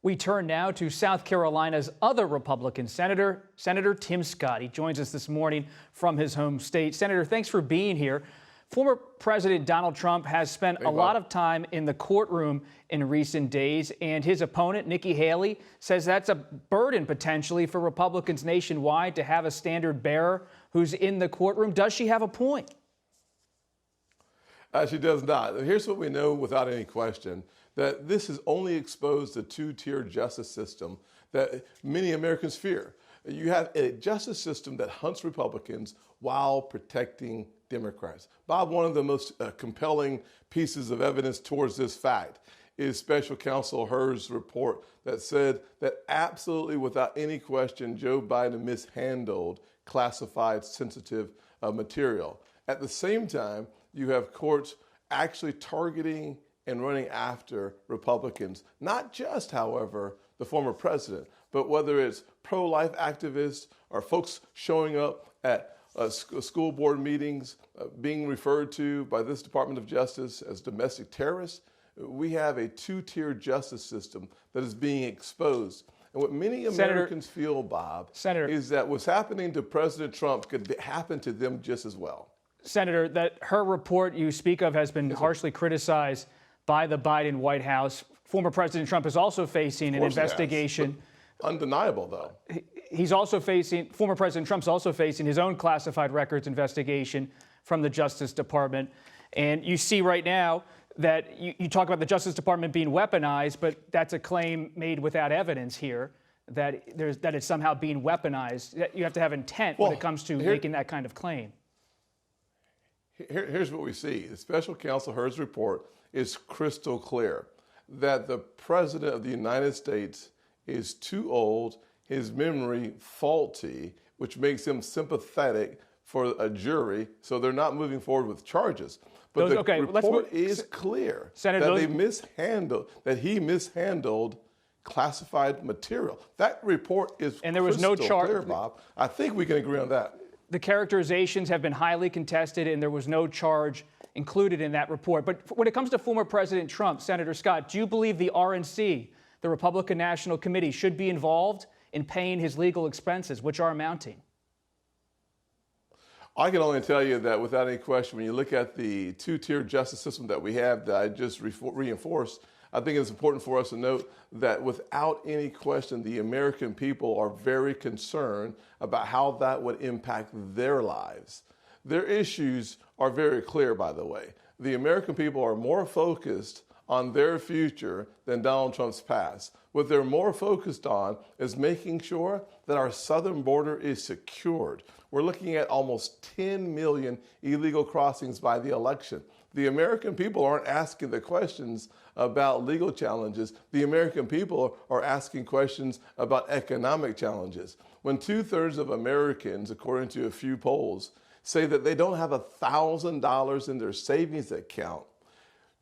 We turn now to South Carolina's other Republican senator, Senator Tim Scott. He joins us this morning from his home state. Senator, thanks for being here. Former President Donald Trump has spent a lot of time in the courtroom in recent days, and his opponent, Nikki Haley, says that's a burden potentially for Republicans nationwide to have a standard bearer who's in the courtroom. Does she have a point? She does not. Here's what we know without any question, that this has only exposed the two-tier justice system that many Americans fear. You have a justice system that hunts Republicans while protecting Democrats. Bob, one of the most compelling pieces of evidence towards this fact is Special Counsel Hur's report that said that absolutely without any question, Joe Biden mishandled classified sensitive material. At the same time, you have courts actually targeting and running after Republicans, not just, however, the former president, but whether it's pro-life activists or folks showing up at school board meetings being referred to by this Department of Justice as domestic terrorists. We have a two-tier justice system that is being exposed. And what many Americans feel, Bob, is that what's happening to President Trump could happen to them just as well. Senator, that her report you speak of has been harshly criticized by the Biden White House. Former President Trump is also facing an investigation. Undeniable, though. Former President Trump's also facing his own classified records investigation from the Justice Department. And you see right now that you talk about the Justice Department being weaponized, but that's a claim made without evidence here, that it's somehow being weaponized. You have to have intent when it comes to making that kind of claim. Here's what we see. The Special Counsel Hur's report is crystal clear that the President of the United States is too old, his memory faulty, which makes him sympathetic for a jury, so they're not moving forward with charges. But the report is clear that he mishandled classified material. That report is and there was no charge, clear, Bob. I think we can agree on that. The characterizations have been highly contested, and there was no charge included in that report. But when it comes to former President Trump, Senator Scott, do you believe the RNC, the Republican National Committee, should be involved in paying his legal expenses, which are mounting? I can only tell you that without any question, when you look at the two-tier justice system that we have that I just reinforced, I think it's important for us to note that without any question, the American people are very concerned about how that would impact their lives. Their issues are very clear, by the way. The American people are more focused on their future than Donald Trump's past. What they're more focused on is making sure that our southern border is secured. We're looking at almost 10 million illegal crossings by the election. The American people aren't asking the questions about legal challenges. The American people are asking questions about economic challenges. When 2/3 of Americans, according to a few polls, say that they don't have $1,000 in their savings account,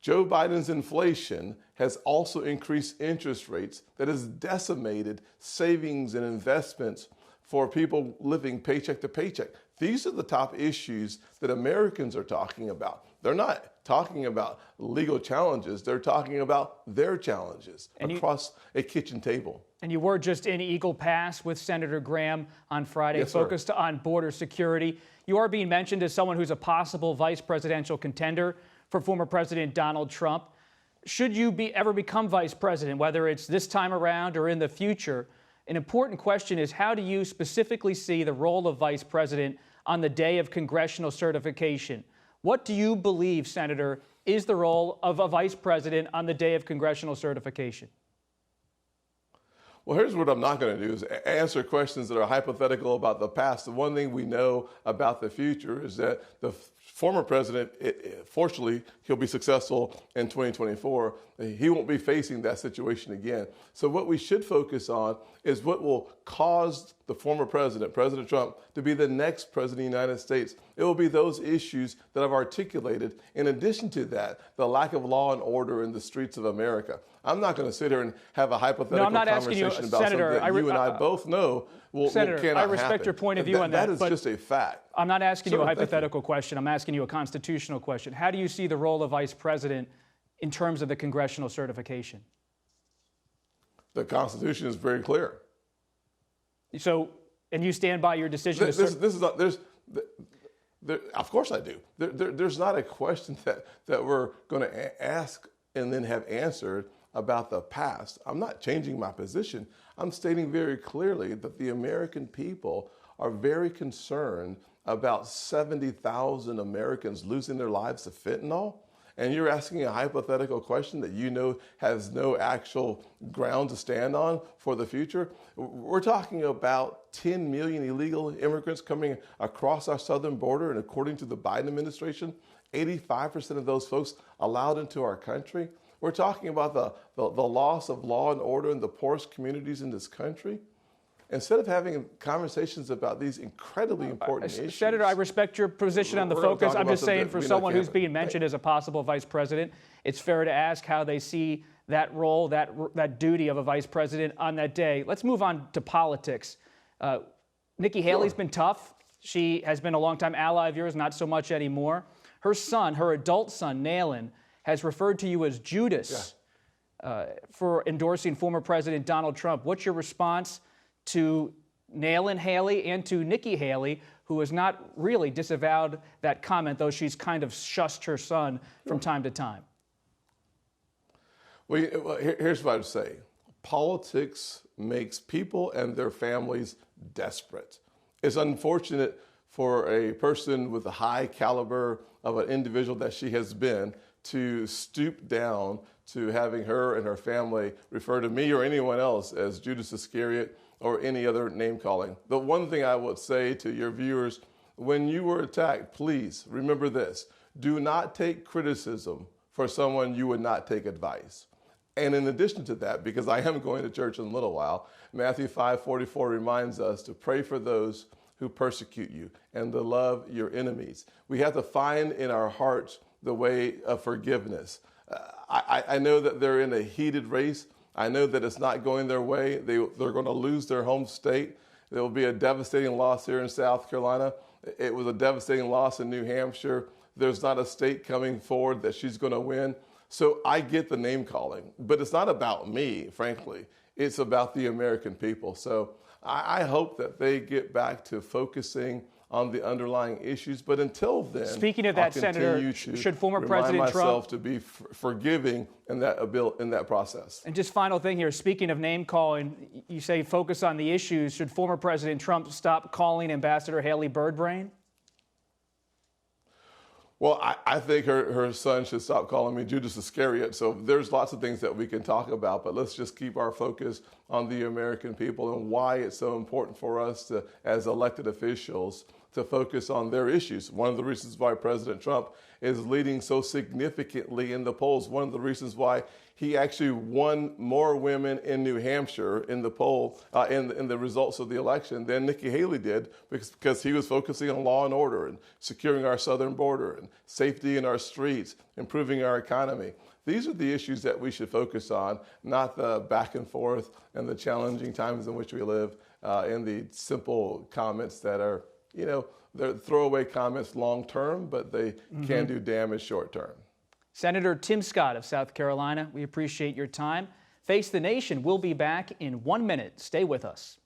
Joe Biden's inflation has also increased interest rates that has decimated savings and investments for people living paycheck to paycheck. These are the top issues that Americans are talking about. They're not talking about legal challenges. They're talking about their challenges across a kitchen table. And you were just in Eagle Pass with Senator Graham on Friday, focused on border security. You are being mentioned as someone who's a possible vice presidential contender for former President Donald Trump. Should you ever become vice president, whether it's this time around or in the future, an important question is, how do you specifically see the role of vice president on the day of congressional certification? What do you believe, Senator, is the role of a vice president on the day of congressional certification? Well, here's what I'm not going to do is answer questions that are hypothetical about the past. The one thing we know about the future is that the former president, fortunately, he'll be successful in 2024. He won't be facing that situation again. So what we should focus on is what will cause the former president, President Trump, to be the next president of the United States. It will be those issues that I've articulated. In addition to that, the lack of law and order in the streets of America. I'm not going to sit here and have a hypothetical conversation about Senator, something that you and I both know Senator, cannot I respect happen. your point of view on that. That is just a fact. I'm not asking you a hypothetical question. I'm asking you a constitutional question. How do you see the role of vice president in terms of the congressional certification? The Constitution is very clear. So, and you stand by your decision? This is not, of course I do. There's not a question that we're going to ask and then have answered about the past. I'm not changing my position. I'm stating very clearly that the American people are very concerned about 70,000 Americans losing their lives to fentanyl. And you're asking a hypothetical question that you know has no actual ground to stand on for the future. We're talking about 10 million illegal immigrants coming across our southern border, and according to the Biden administration, 85% of those folks allowed into our country. We're talking about the loss of law and order in the poorest communities in this country. Instead of having conversations about these incredibly important issues. Senator, I respect your position on the focus. I'm just saying for someone who's being mentioned as a possible vice president, it's fair to ask how they see that role, that duty of a vice president on that day. Let's move on to politics. Nikki Haley's been tough. She has been a longtime ally of yours, not so much anymore. Her son, her adult son, Nalen, has referred to you as Judas for endorsing former President Donald Trump. What's your response to Nalen Haley and to Nikki Haley, who has not really disavowed that comment, though she's kind of shushed her son from time to time? Well, here's what I would say. Politics makes people and their families desperate. It's unfortunate for a person with the high caliber of an individual that she has been to stoop down to having her and her family refer to me or anyone else as Judas Iscariot or any other name calling. The one thing I would say to your viewers, when you were attacked, please remember this. Do not take criticism for someone you would not take advice. And in addition to that, because I am going to church in a little while, Matthew 5:44 reminds us to pray for those who persecute you and to love your enemies. We have to find in our hearts the way of forgiveness. I know that they're in a heated race. I know that it's not going their way. They're going to lose their home state. There will be a devastating loss here in South Carolina. It was a devastating loss in New Hampshire. There's not a state coming forward that she's going to win. So I get the name calling, but it's not about me, frankly. It's about the American people. So I hope that they get back to focusing on the underlying issues. But until then, speaking of that, Senator, should former President Trump to be forgiving in that process? And just final thing here, speaking of name calling, you say focus on the issues. Should former President Trump stop calling Ambassador Haley birdbrain? Well, I think her son should stop calling me Judas Iscariot. So there's lots of things that we can talk about, but let's just keep our focus on the American people and why it's so important for us to, as elected officials, to focus on their issues. One of the reasons why President Trump is leading so significantly in the polls, one of the reasons why he actually won more women in New Hampshire in the poll, in the results of the election than Nikki Haley did, because he was focusing on law and order and securing our southern border and safety in our streets, improving our economy. These are the issues that we should focus on, not the back and forth and the challenging times in which we live, and the simple comments that are, they're throwaway comments long term, but they can do damage short term. Senator Tim Scott of South Carolina, we appreciate your time. Face the Nation will be back in 1 minute. Stay with us.